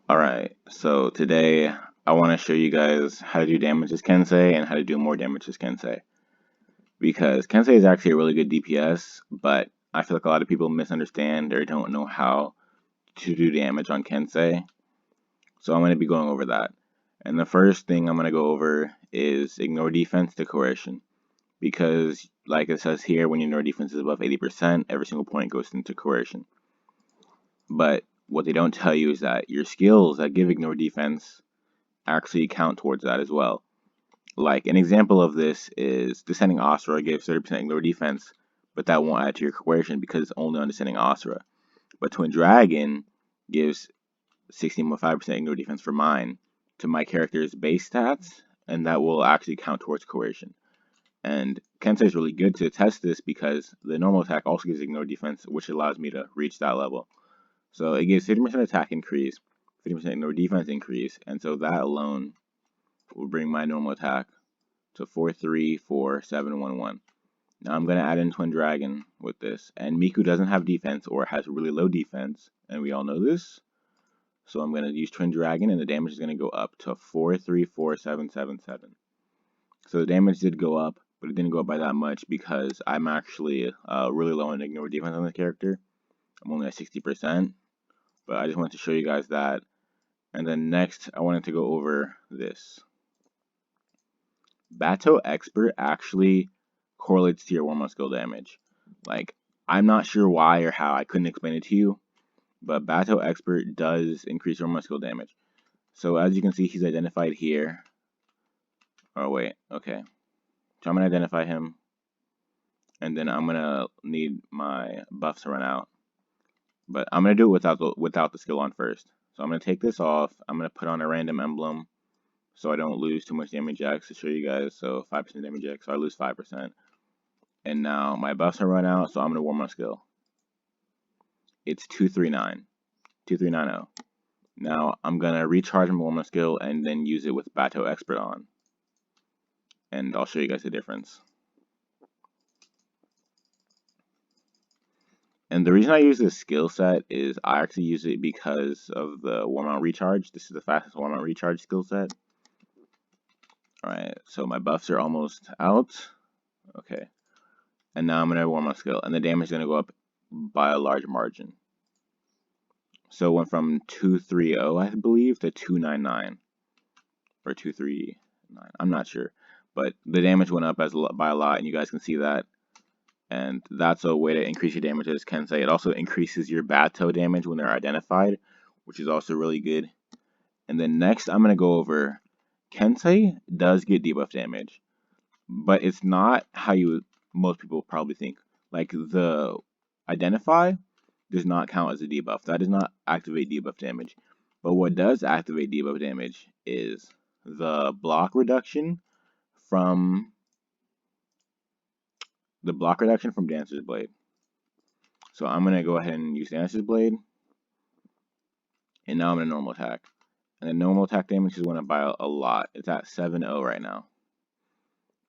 Alright, so today I want to show you guys how to do damage as Kensei and how to do more damage as Kensei. Because Kensei is actually a really good DPS, but I feel like a lot of people misunderstand or don't know how to do damage on Kensei. So I'm going to be going over that. And the first thing I'm going to go over is ignore defense to coercion. Because, like it says here, when your ignore defense is above 80%, every single point goes into coercion. But what they don't tell you is that your skills that give ignore defense actually count towards that as well. Like an example of this is Descending Asura gives 30% ignore defense, but that won't add to your coercion because it's only on Descending Asura. But Twin Dragon gives 16.5% ignore defense for mine to my character's base stats, and that will actually count towards coercion. And Kensei is really good to test this because the normal attack also gives ignore defense, which allows me to reach that level. So it gives 50% attack increase, 50% ignore defense increase, and so that alone will bring my normal attack to 4-3-4-7-1-1. Now I'm going to add in Twin Dragon with this, and Miku doesn't have defense or has really low defense, and we all know this. So I'm going to use Twin Dragon, and the damage is going to go up to 4-3-4-7-7-7. So the damage did go up, but it didn't go up by that much because I'm actually really low on ignore defense on this character. I'm only at 60%, but I just wanted to show you guys that. And then next, I wanted to go over this. Bato Expert actually correlates to your warm-up skill damage. Like, I'm not sure why or how, I couldn't explain it to you, but Bato Expert does increase your warm-up skill damage. So as you can see, he's identified here. Oh wait, okay. So I'm gonna identify him, and then I'm gonna need my buffs to run out. But I'm gonna do it without the skill on first. So I'm gonna take this off. I'm gonna put on a random emblem, so I don't lose too much damage X to show you guys. So 5% damage X, so I lose 5%. And now my buffs are run out, so I'm going to warm up skill. It's 239, 2390. Now I'm going to recharge my warm up skill and then use it with Bato Expert on. And I'll show you guys the difference. And the reason I use this skill set is I actually use it because of the warm out recharge. This is the fastest warm out recharge skill set. Alright, so my buffs are almost out. Okay. And now I'm going to warm up skill, and the damage is going to go up by a large margin. So it went from 230, I believe, to 299 or 239. I'm not sure, but the damage went up by a lot, and you guys can see that. And that's a way to increase your damage as Kensei. It also increases your Bato damage when they're identified, which is also really good. And then next, I'm gonna go over Kensei does get debuff damage, but it's not how most people probably think. Like the identify does not count as a debuff. That does not activate debuff damage. But what does activate debuff damage is the block reduction from Dancer's Blade. So I'm going to go ahead and use Dancer's Blade. And now I'm going to normal attack. And the normal attack damage is went up by a lot. It's at 7-0 right now.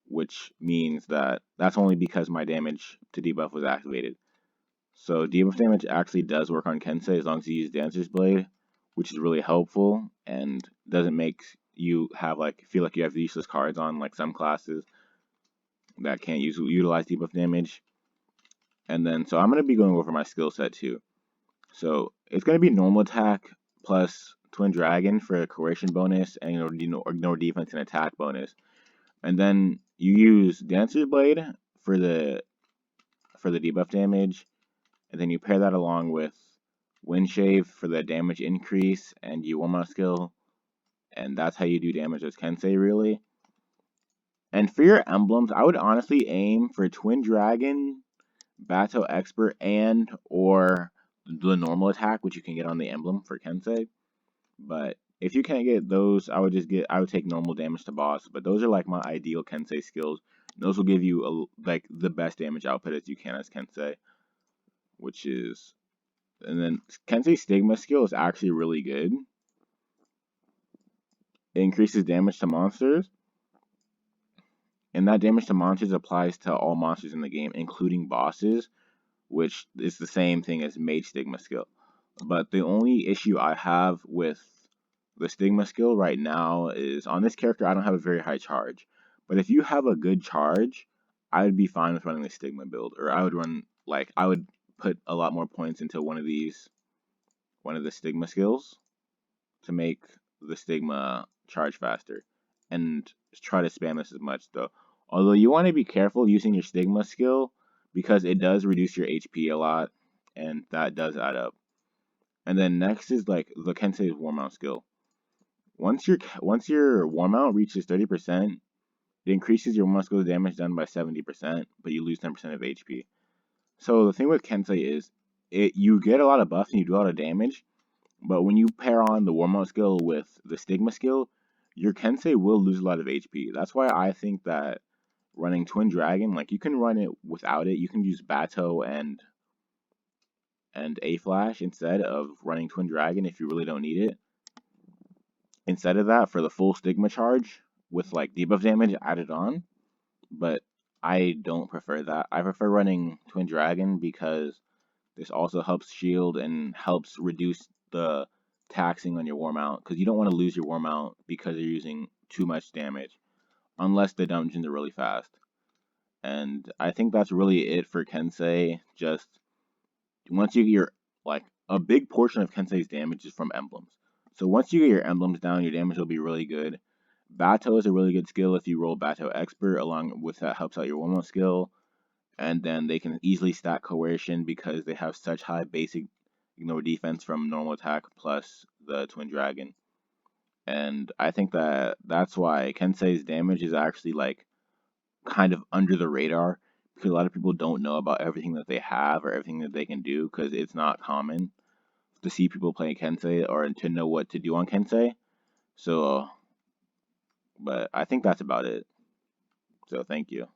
Which means that that's only because my damage to debuff was activated. So debuff damage actually does work on Kensei as long as you use Dancer's Blade, which is really helpful and doesn't make you have feel like you have useless cards on like some classes that can't utilize debuff damage. And then so I'm going to be going over my skill set too. So it's going to be normal attack plus Twin Dragon for a coercion bonus and ignore defense and attack bonus. And then you use Dancer's Blade for the debuff damage. And then you pair that along with windshave for the damage increase, and you warm up skill, and that's how you do damage as Kensei, really. And for your emblems, I would honestly aim for Twin Dragon, Bato Expert, and or the normal attack, which you can get on the emblem for Kensei. But if you can't get those, I would take normal damage to boss. But those are like my ideal Kensei skills. Those will give you the best damage output as you can as Kensei, which is. And then Kensei's Stigma skill is actually really good. It increases damage to monsters. And that damage to monsters applies to all monsters in the game, including bosses, which is the same thing as Mage Stigma skill. But the only issue I have with The Stigma skill right now is on this character. I don't have a very high charge, but if you have a good charge, I would be fine with running the Stigma build, or I would run like I would put a lot more points into one of the Stigma skills to make the Stigma charge faster, and try to spam this as much though. Although you want to be careful using your Stigma skill because it does reduce your HP a lot, and that does add up. And then next is like the Kensei's Warm Out skill. Once your warm out reaches 30%, it increases your muscle damage done by 70%, but you lose 10% of HP. So the thing with Kensei is, you get a lot of buffs and you do a lot of damage, but when you pair on the warm out skill with the Stigma skill, your Kensei will lose a lot of HP. That's why I think that running Twin Dragon, like you can run it without it. You can use Bato and A Flash instead of running Twin Dragon if you really don't need it. Instead of that, for the full Stigma charge with like debuff damage added on, but I don't prefer that. I prefer running Twin Dragon because this also helps shield and helps reduce the taxing on your warm out, because you don't want to lose your warm out because you're using too much damage unless the dungeons are really fast. And I think that's really it for Kensei. Just once you get your, like, a big portion of Kensei's damage is from emblems. So once you get your emblems down, your damage will be really good. Bato is a really good skill if you roll Bato Expert, along with that helps out your one skill. And then they can easily stack Coercion because they have such high basic ignore defense from normal attack plus the Twin Dragon. And I think that's why Kensei's damage is actually like kind of under the radar, because a lot of people don't know about everything that they have or everything that they can do, because it's not common to see people playing Kensei or to know what to do on Kensei. So, but I think that's about it. So thank you.